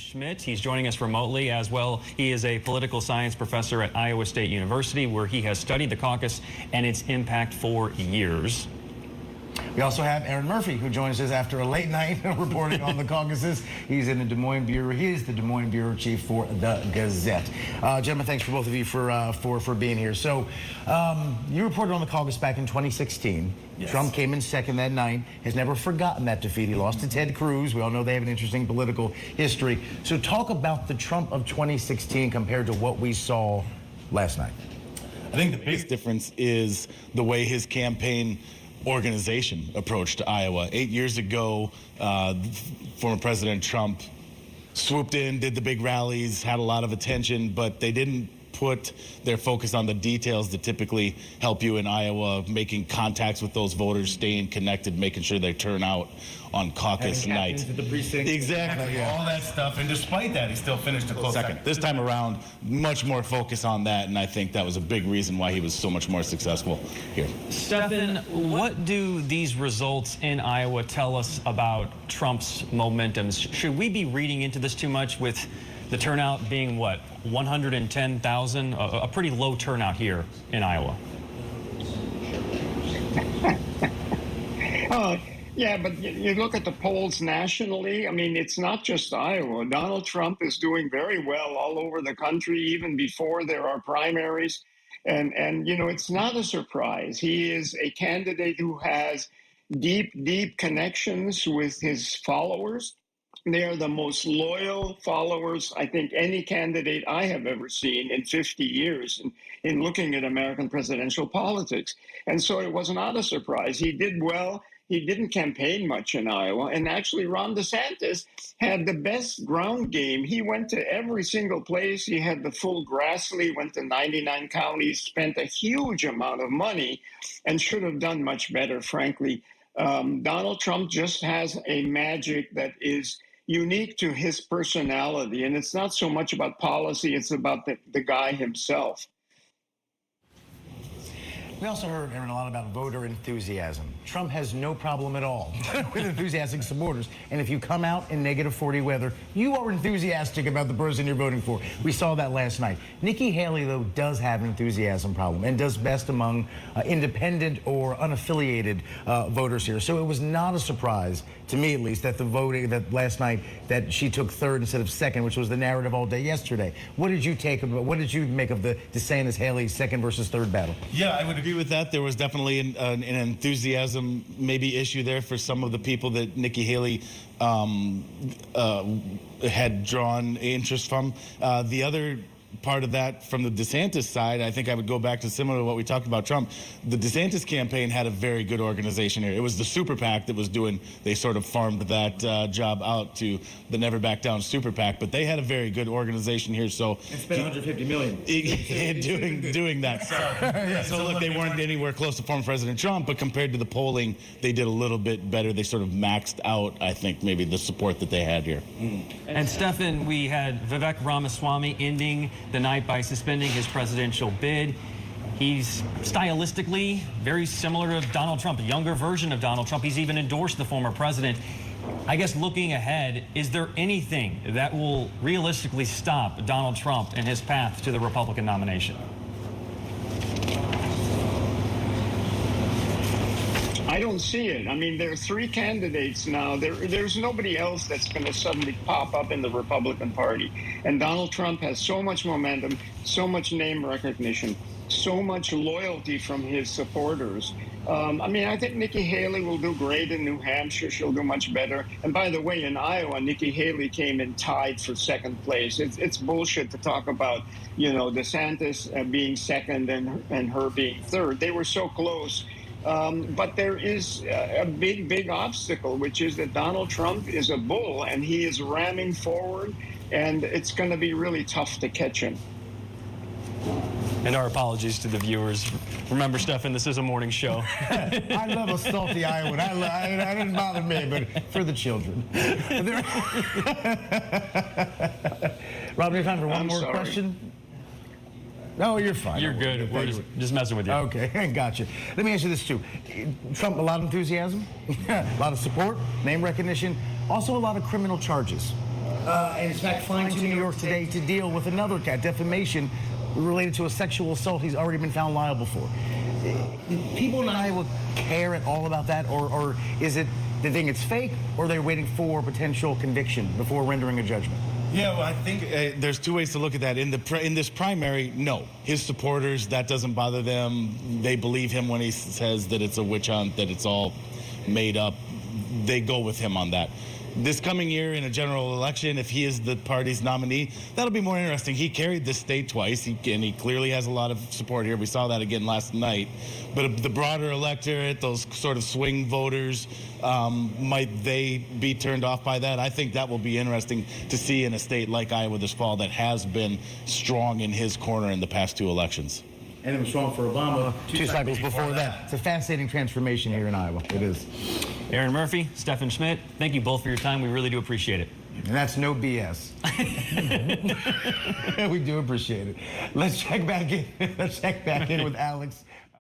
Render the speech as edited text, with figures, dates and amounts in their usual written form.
Schmidt. He's joining us remotely as well. He is a political science professor at Iowa State University, where he has studied the caucus and its impact for years. We also have Aaron Murphy, who joins us after a late night reporting on the caucuses. He's in the Des Moines Bureau. He is the Des Moines Bureau Chief for the Gazette. Gentlemen, thanks for both of you for being here. So, you reported on the caucus back in 2016. Yes. Trump came in second that night, has never forgotten that defeat. He lost to Ted Cruz. We all know they have an interesting political history. So talk about the Trump of 2016 compared to what we saw last night. I think the biggest difference is the way his campaign organization approached Iowa. 8 years ago, former President Trump swooped in, did the big rallies, had a lot of attention, but they didn't put their focus on the details that typically help you in Iowa, making contacts with those voters, staying connected, making sure they turn out on caucus night. At the precinct. Exactly, Yeah. all that stuff. And despite that, he still finished a close second. This time around, much more focus on that, and I think that was a big reason why he was so much more successful here. Stephen, what do these results in Iowa tell us about Trump's momentum? Should we be reading into this too much, with the turnout being, what, 110,000? A pretty low turnout here in Iowa. Yeah, but you look at the polls nationally. I mean, it's not just Iowa. Donald Trump is doing very well all over the country, even before there are primaries. And you know, it's not a surprise. He is a candidate who has deep connections with his followers. They are the most loyal followers, I think, any candidate I have ever seen in 50 years in looking at American presidential politics. And so it was not a surprise. He did well. He didn't campaign much in Iowa. And actually, Ron DeSantis had the best ground game. He went to every single place. He had the full Grassley, went to 99 counties, spent a huge amount of money, and should have done much better, frankly. Donald Trump just has a magic that is unique to his personality. And it's not so much about policy, it's about the guy himself. We also heard, Aaron, a lot about voter enthusiasm. Trump has no problem at all with enthusiastic supporters. And if you come out in -40 weather, you are enthusiastic about the person you're voting for. We saw that last night. Nikki Haley, though, does have an enthusiasm problem and does best among independent or unaffiliated voters here. So it was not a surprise, to me at least, that the voting that last night that she took third instead of second, which was the narrative all day yesterday. What did you take about? What did you make of the DeSantis-Haley second versus third battle? Yeah, I would agree with that. There was definitely an enthusiasm maybe issue there for some of the people that Nikki Haley had drawn interest from. The other part of that from the DeSantis side, I think I would go back to similar to what we talked about Trump. The DeSantis campaign had a very good organization here. It was the Super PAC that was doing, they sort of farmed that job out to the Never Back Down Super PAC, but they had a very good organization here. So and spent $150 million doing that. So look, they weren't anywhere close to former President Trump, but compared to the polling, they did a little bit better. They sort of maxed out, I think, maybe the support that they had here. And Stephen, we had Vivek Ramaswamy ending the night by suspending his presidential bid. He's stylistically very similar to Donald Trump, a younger version of Donald Trump. He's even endorsed the former president. I guess looking ahead, is there anything that will realistically stop Donald Trump in his path to the Republican nomination? I don't see it. I mean, there are three candidates now. There's nobody else that's going to suddenly pop up in the Republican Party. And Donald Trump has so much momentum, so much name recognition, so much loyalty from his supporters. I mean, I think Nikki Haley will do great in New Hampshire. She'll do much better. And by the way, in Iowa, Nikki Haley came in tied for second place. It's bullshit to talk about, you know, DeSantis being second and her being third. They were so close. But there is a big obstacle, which is that Donald Trump is a bull and he is ramming forward, and it's going to be really tough to catch him. And our apologies to the viewers. Remember, Stephen, this is a morning show. I love a salty Iowan. I didn't bother me, but for the children. Rob, do you have time for one more question? No, you're fine. You're good. We're just messing with you. Okay, gotcha. Let me ask you this, too. Trump, a lot of enthusiasm, a lot of support, name recognition, also a lot of criminal charges. and in fact flying to New York today to deal with another defamation related to a sexual assault he's already been found liable for. People in Iowa care at all about that, or is it they think it's fake, or they're waiting for potential conviction before rendering a judgment? Yeah, well, I think there's two ways to look at that. In this primary, no. His supporters, that doesn't bother them. They believe him when he says that it's a witch hunt, that it's all made up. They go with him on that. This coming year in a general election, if he is the party's nominee, that'll be more interesting. He carried this state twice, and he clearly has a lot of support here. We saw that again last night. But the broader electorate, those sort of swing voters, might they be turned off by that? I think that will be interesting to see in a state like Iowa this fall that has been strong in his corner in the past two elections. And it was strong for Obama two cycles before that. It's a fascinating transformation here in Iowa. It is. Aaron Murphy, Stephen Schmidt, thank you both for your time. We really do appreciate it. And that's no BS. We do appreciate it. Let's check back in. Let's check back in with Alex.